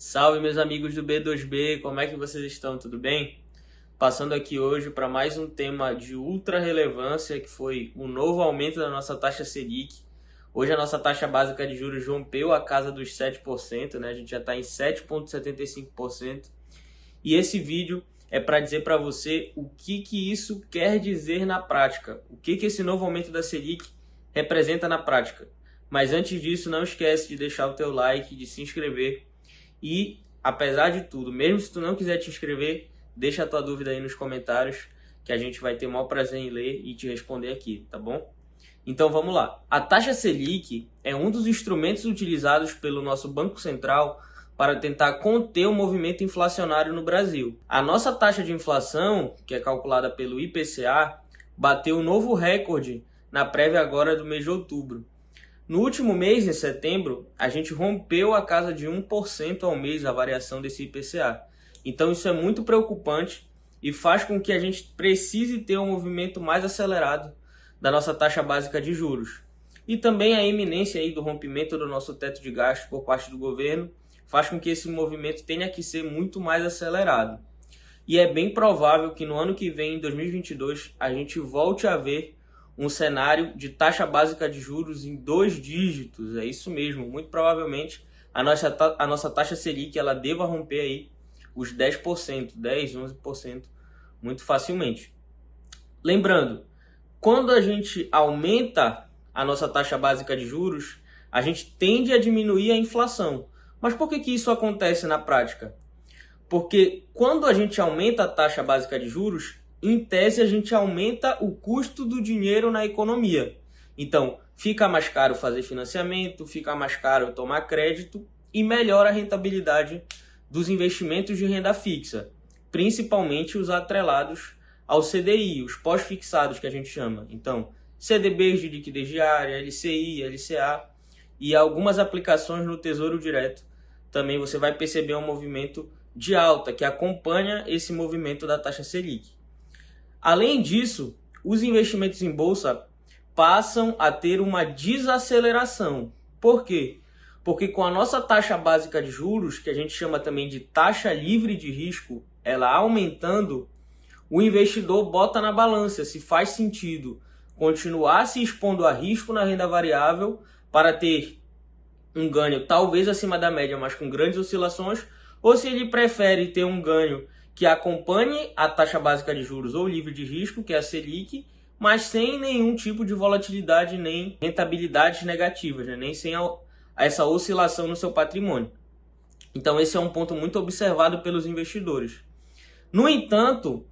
Salve meus amigos do B2B, como é que vocês estão? Tudo bem? Passando aqui hoje para mais um tema de ultra relevância, que foi o novo aumento da nossa taxa Selic. Hoje a nossa taxa básica de juros rompeu a casa dos 7%, né? A gente já está em 7,75%. E esse vídeo é para dizer para você o que isso quer dizer na prática. O que esse novo aumento da Selic representa na prática. Mas antes disso, não esquece de deixar o teu like, de se inscrever. E, apesar de tudo, mesmo se tu não quiser te inscrever, deixa a tua dúvida aí nos comentários, que a gente vai ter o maior prazer em ler e te responder aqui, tá bom? Então vamos lá. A taxa Selic é um dos instrumentos utilizados pelo nosso Banco Central para tentar conter o movimento inflacionário no Brasil. A nossa taxa de inflação, que é calculada pelo IPCA, bateu um novo recorde na prévia agora do mês de outubro. No último mês, em setembro, a gente rompeu a casa de 1% ao mês a variação desse IPCA. Então isso é muito preocupante e faz com que a gente precise ter um movimento mais acelerado da nossa taxa básica de juros. E também a iminência aí do rompimento do nosso teto de gastos por parte do governo faz com que esse movimento tenha que ser muito mais acelerado. E é bem provável que no ano que vem, em 2022, a gente volte a ver um cenário de taxa básica de juros em 2 dígitos. É isso mesmo, muito provavelmente a nossa taxa Selic ela deva romper aí os 10%, 10, 11% muito facilmente. Lembrando, quando a gente aumenta a nossa taxa básica de juros, a gente tende a diminuir a inflação. Mas por que isso acontece na prática? Porque quando a gente aumenta a taxa básica de juros, em tese a gente aumenta o custo do dinheiro na economia. Então, fica mais caro fazer financiamento, fica mais caro tomar crédito e melhora a rentabilidade dos investimentos de renda fixa, principalmente os atrelados ao CDI, os pós-fixados que a gente chama. Então, CDBs de liquidez diária, LCI, LCA e algumas aplicações no Tesouro Direto. Também você vai perceber um movimento de alta que acompanha esse movimento da taxa Selic. Além disso, os investimentos em bolsa passam a ter uma desaceleração. Por quê? Porque com a nossa taxa básica de juros, que a gente chama também de taxa livre de risco, ela aumentando, o investidor bota na balança se faz sentido continuar se expondo a risco na renda variável para ter um ganho talvez acima da média, mas com grandes oscilações, ou se ele prefere ter um ganho que acompanhe a taxa básica de juros ou livre de risco, que é a Selic, mas sem nenhum tipo de volatilidade nem rentabilidades negativas, né? Nem sem essa oscilação no seu patrimônio. Então esse é um ponto muito observado pelos investidores. No entanto,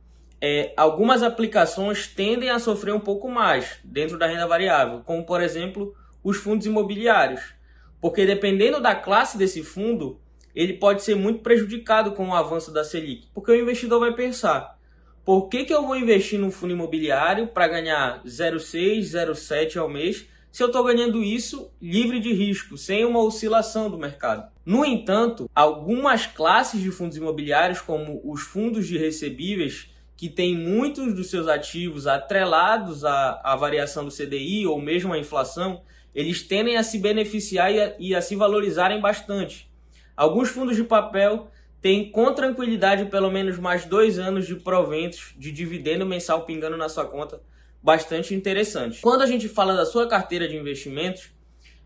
algumas aplicações tendem a sofrer um pouco mais dentro da renda variável, como por exemplo os fundos imobiliários, porque dependendo da classe desse fundo, ele pode ser muito prejudicado com o avanço da Selic, porque o investidor vai pensar, por que eu vou investir num fundo imobiliário para ganhar 0,6, 0,7 ao mês, se eu estou ganhando isso livre de risco, sem uma oscilação do mercado? No entanto, algumas classes de fundos imobiliários, como os fundos de recebíveis, que têm muitos dos seus ativos atrelados à variação do CDI ou mesmo à inflação, eles tendem a se beneficiar e a se valorizarem bastante. Alguns fundos de papel têm com tranquilidade pelo menos mais 2 anos de proventos de dividendo mensal pingando na sua conta, bastante interessante. Quando a gente fala da sua carteira de investimentos,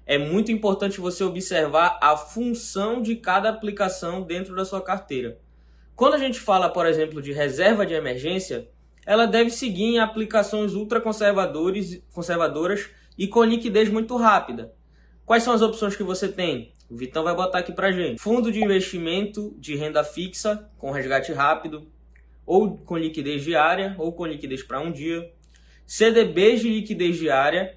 é muito importante você observar a função de cada aplicação dentro da sua carteira. Quando a gente fala, por exemplo, de reserva de emergência, ela deve seguir em aplicações ultraconservadoras e com liquidez muito rápida. Quais são as opções que você tem? O Vitão vai botar aqui pra gente. Fundo de investimento de renda fixa com resgate rápido, ou com liquidez diária, ou com liquidez para um dia. CDBs de liquidez diária,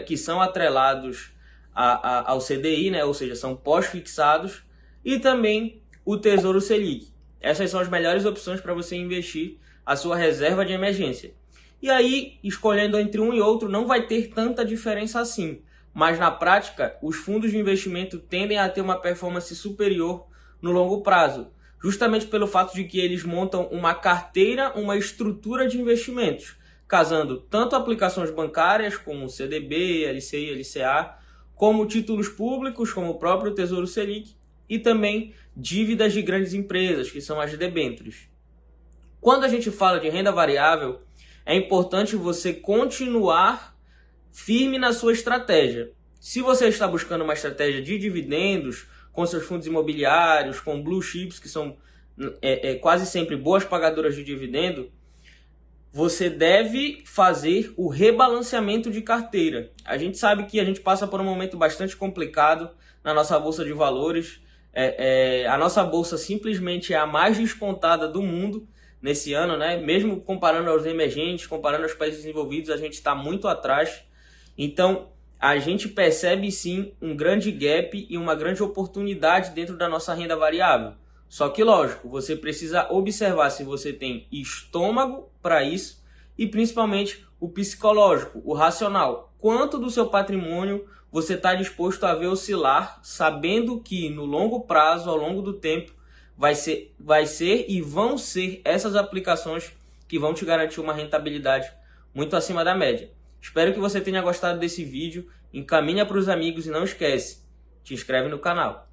que são atrelados ao CDI, né? Ou seja, são pós-fixados. E também o Tesouro Selic. Essas são as melhores opções para você investir a sua reserva de emergência. E aí, escolhendo entre um e outro, não vai ter tanta diferença assim. Mas na prática, os fundos de investimento tendem a ter uma performance superior no longo prazo, justamente pelo fato de que eles montam uma carteira, uma estrutura de investimentos, casando tanto aplicações bancárias como CDB, LCI, LCA, como títulos públicos, como o próprio Tesouro Selic, e também dívidas de grandes empresas, que são as debêntures. Quando a gente fala de renda variável, é importante você continuar firme na sua estratégia. Se você está buscando uma estratégia de dividendos, com seus fundos imobiliários, com blue chips, que são quase sempre boas pagadoras de dividendo, você deve fazer o rebalanceamento de carteira. A gente sabe que a gente passa por um momento bastante complicado na nossa bolsa de valores. A nossa bolsa simplesmente é a mais descontada do mundo nesse ano, né? Mesmo comparando aos emergentes, comparando aos países desenvolvidos, a gente está muito atrás. Então, a gente percebe sim um grande gap e uma grande oportunidade dentro da nossa renda variável. Só que, lógico, você precisa observar se você tem estômago para isso e principalmente o psicológico, o racional. Quanto do seu patrimônio você está disposto a ver oscilar, sabendo que no longo prazo, ao longo do tempo, vai ser e vão ser essas aplicações que vão te garantir uma rentabilidade muito acima da média. Espero que você tenha gostado desse vídeo, encaminha para os amigos e não esquece, te inscreve no canal.